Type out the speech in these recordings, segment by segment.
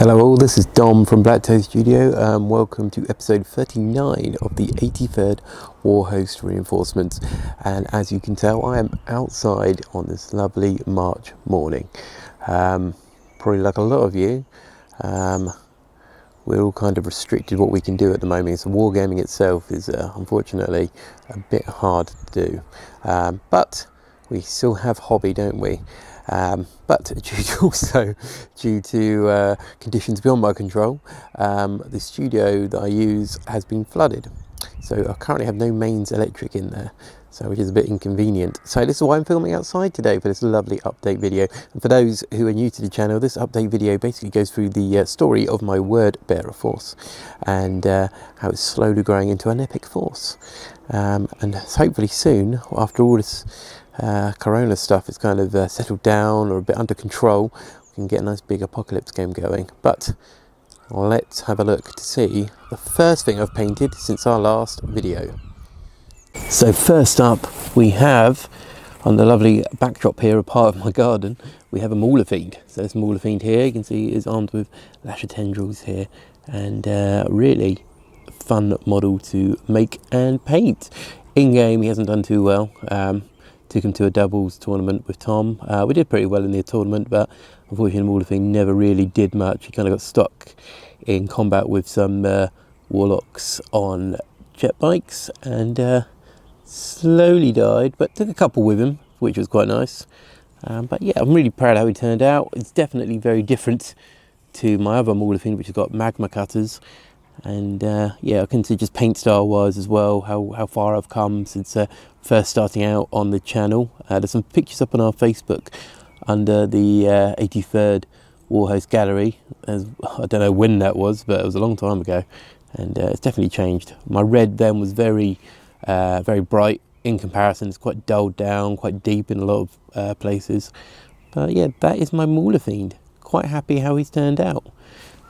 Hello all, this is Dom from BlackToad Studio. Welcome to episode 39 of the 83rd Warhost Reinforcements. And as you can tell, I am outside on this lovely March morning. Probably like a lot of you, we're all kind of restricted what we can do at the moment. So wargaming itself is unfortunately a bit hard to do. But we still have hobby, don't we? But due to conditions beyond my control, the studio that I use has been flooded. So I currently have no mains electric in there, so which is a bit inconvenient. So this is why I'm filming outside today for this lovely update video. And for those who are new to the channel, this update video basically goes through the story of my word bearer force and how it's slowly growing into an epic force. And hopefully soon, after all this corona stuff is kind of settled down or a bit under control, we can get a nice big apocalypse game going. But let's have a look to see the first thing I've painted since our last video. So first up we have, on the lovely backdrop here, a part of my garden, we have a mauler fiend. So this mauler fiend here, you can see, is armed with lasher tendrils here, and really fun model to make and paint. In game he hasn't done too well. Took him to a doubles tournament with Tom. We did pretty well in the tournament, but unfortunately the mauler fiend never really did much. He kind of got stuck in combat with some warlocks on jet bikes and slowly died, but took a couple with him, which was quite nice. But yeah, I'm really proud how he turned out. It's definitely very different to my other mauler fiend, which has got magma cutters. And yeah, I can see just paint style wise as well how far I've come since first starting out on the channel. There's some pictures up on our Facebook under the 83rd Warhost gallery. I don't know when that was, but it was a long time ago, and it's definitely changed. My red then was very bright in comparison. It's quite dulled down, quite deep in a lot of places. But yeah, that is my mauler fiend. Quite happy how he's turned out.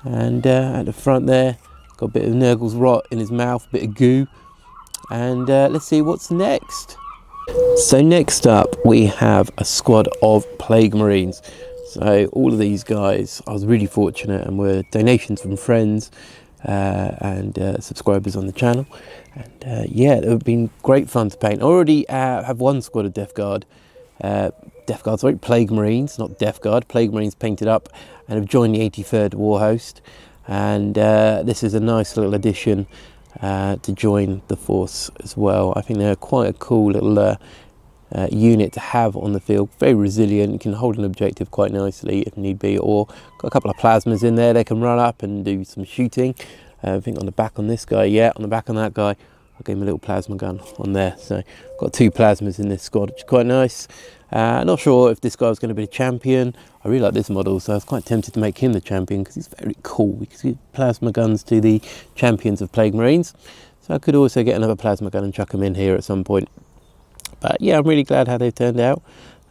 And at the front there, got a bit of Nurgle's rot in his mouth, a bit of goo. And let's see what's next. So next up we have a squad of Plague Marines. So all of these guys, I was really fortunate and were donations from friends and subscribers on the channel. And yeah, it have been great fun to paint. I already have one squad of Plague Marines, not Death Guard, Plague Marines painted up and have joined the 83rd Warhost. And this is a nice little addition to join the force as well. I think they're quite a cool little unit to have on the field. Very resilient, can hold an objective quite nicely if need be, or got a couple of plasmas in there they can run up and do some shooting. I think on the back on this guy, yeah, on the back on that guy, I gave him a little plasma gun on there. So got 2 plasmas in this squad, which is quite nice. Not sure if this guy was going to be the champion. I really like this model, so I was quite tempted to make him the champion because he's very cool. We can give plasma guns to the champions of Plague Marines. So I could also get another plasma gun and chuck him in here at some point. But yeah, I'm really glad how they've turned out.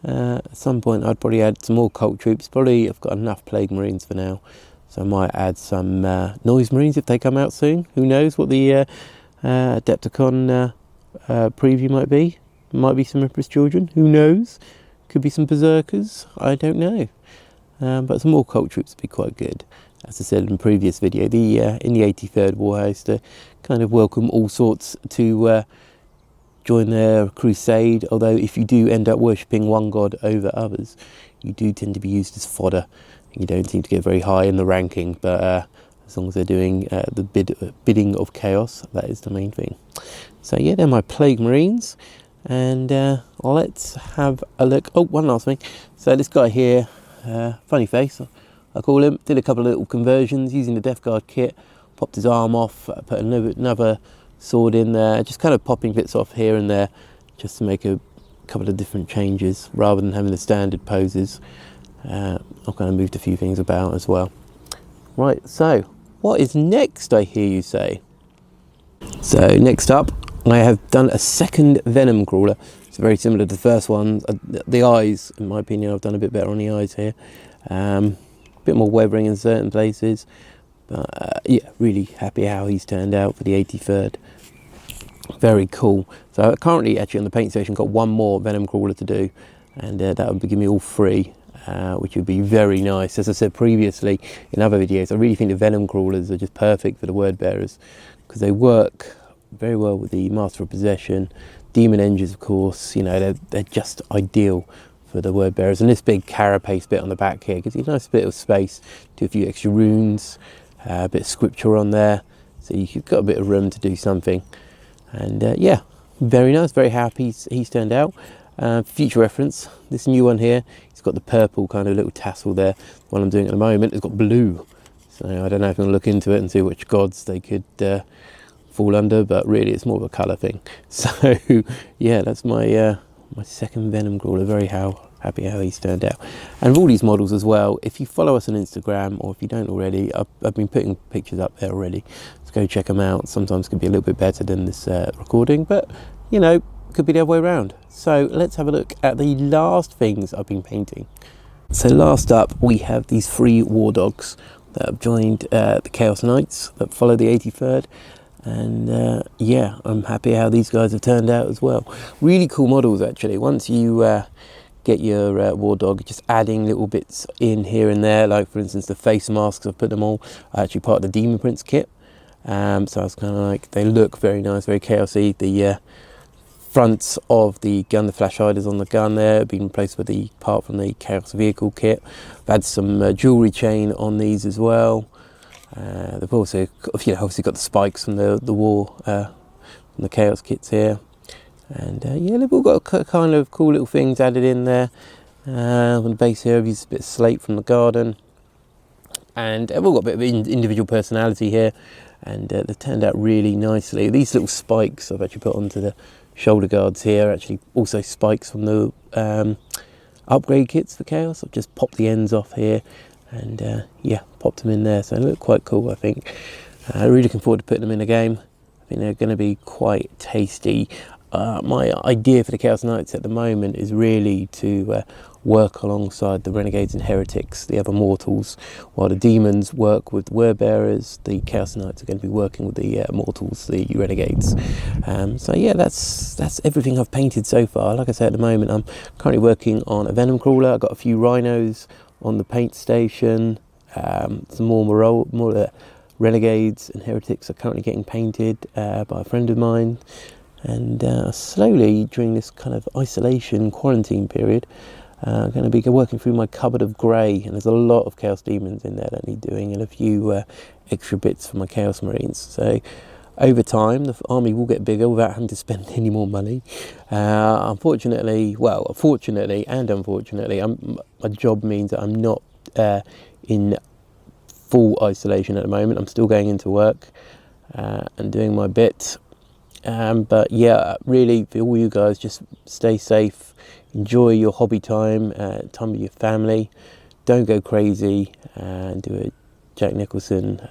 At some point I'd probably add some more cult troops. Probably I've got enough Plague Marines for now. So I might add some Noise Marines if they come out soon. Who knows what the Adepticon preview might be. Might be some Empress Children, who knows? Could be some Berserkers, I don't know. But some more cult troops would be quite good. As I said in the previous video, in the 83rd Warhost, kind of welcome all sorts to join their crusade. Although if you do end up worshipping one god over others, you do tend to be used as fodder. You don't seem to get very high in the ranking, but as long as they're doing the bidding of chaos, that is the main thing. So yeah, they're my Plague Marines. And let's have a look. Oh, one last thing. So this guy here, funny face, I call him, did a couple of little conversions using the Death Guard kit, popped his arm off, put another sword in there, just kind of popping bits off here and there, just to make a couple of different changes, rather than having the standard poses. I've kind of moved a few things about as well. Right, so what is next, I hear you say? So next up, I have done a second Venom Crawler. It's very similar to the first one. The eyes, in my opinion, I've done a bit better on the eyes here. A bit more weathering in certain places. But yeah, really happy how he's turned out for the 83rd. Very cool. So currently, actually, on the paint station, got one more Venom Crawler to do. And that would give me all 3. which would be very nice. As I said previously in other videos, I really think the Venom Crawlers are just perfect for the word bearers because they work very well with the Master of Possession. Demon Engines, of course, you know, they're just ideal for the word bearers. And this big carapace bit on the back here gives you a nice bit of space, do a few extra runes, a bit of scripture on there, so you've got a bit of room to do something. And yeah, very nice, very happy he's turned out. Future reference, this new one here, it's got the purple kind of little tassel there. The one I'm doing at the moment, it's got blue. So I don't know if I'm going to look into it and see which gods they could fall under, but really it's more of a colour thing. So yeah, that's my my second Venom Crawler. Very happy how he's turned out. And of all these models as well, if you follow us on Instagram, or if you don't already, I've been putting pictures up there already, so go check them out. Sometimes can be a little bit better than this recording, but you know, could be the other way around. So let's have a look at the last things I've been painting. So last up, we have these 3 war dogs that have joined the Chaos Knights that follow the 83rd. And yeah, I'm happy how these guys have turned out as well. Really cool models actually. Once you get your war dog, just adding little bits in here and there, like for instance the face masks, I've put them all actually part of the Demon Prince kit. So I was kind of like, they look very nice, very chaosy. The fronts of the gun, the flash hiders on the gun there, have been replaced with the part from the Chaos Vehicle kit. I've had some jewellery chain on these as well. They've also, you know, obviously got the spikes from the war, from the Chaos kits here. And yeah, they've all got kind of cool little things added in there. On the base here, I've used a bit of slate from the garden. And they've all got a bit of individual personality here. And they've turned out really nicely. These little spikes I've actually put onto the shoulder guards here, actually also spikes from the upgrade kits for Chaos. I've just popped the ends off here. And yeah, popped them in there, so they look quite cool, I think. Really looking forward to putting them in a game. I think they're going to be quite tasty. My idea for the Chaos Knights at the moment is really to work alongside the Renegades and Heretics, the other mortals, while the demons work with the word bearers. The Chaos Knights are going to be working with the mortals, the Renegades. So yeah, that's everything I've painted so far. Like I said, at the moment I'm currently working on a Venom Crawler. I've got a few rhinos on the paint station. Some more Renegades and Heretics are currently getting painted by a friend of mine. And slowly, during this kind of isolation quarantine period, I'm going to be working through my cupboard of grey, and there's a lot of Chaos Demons in there that need doing, and a few extra bits for my Chaos Marines. So over time, the army will get bigger without having to spend any more money. Unfortunately, and unfortunately, my job means that I'm not in full isolation at the moment. I'm still going into work and doing my bit. But yeah, really, for all you guys, just stay safe, enjoy your hobby time, time with your family, don't go crazy, and do a Jack Nicholson.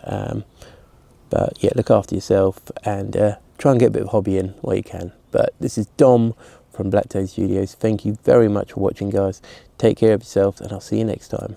But yeah, look after yourself and try and get a bit of hobby in while you can. But this is Dom from BlackToad Studios. Thank you very much for watching, guys. Take care of yourselves, and I'll see you next time.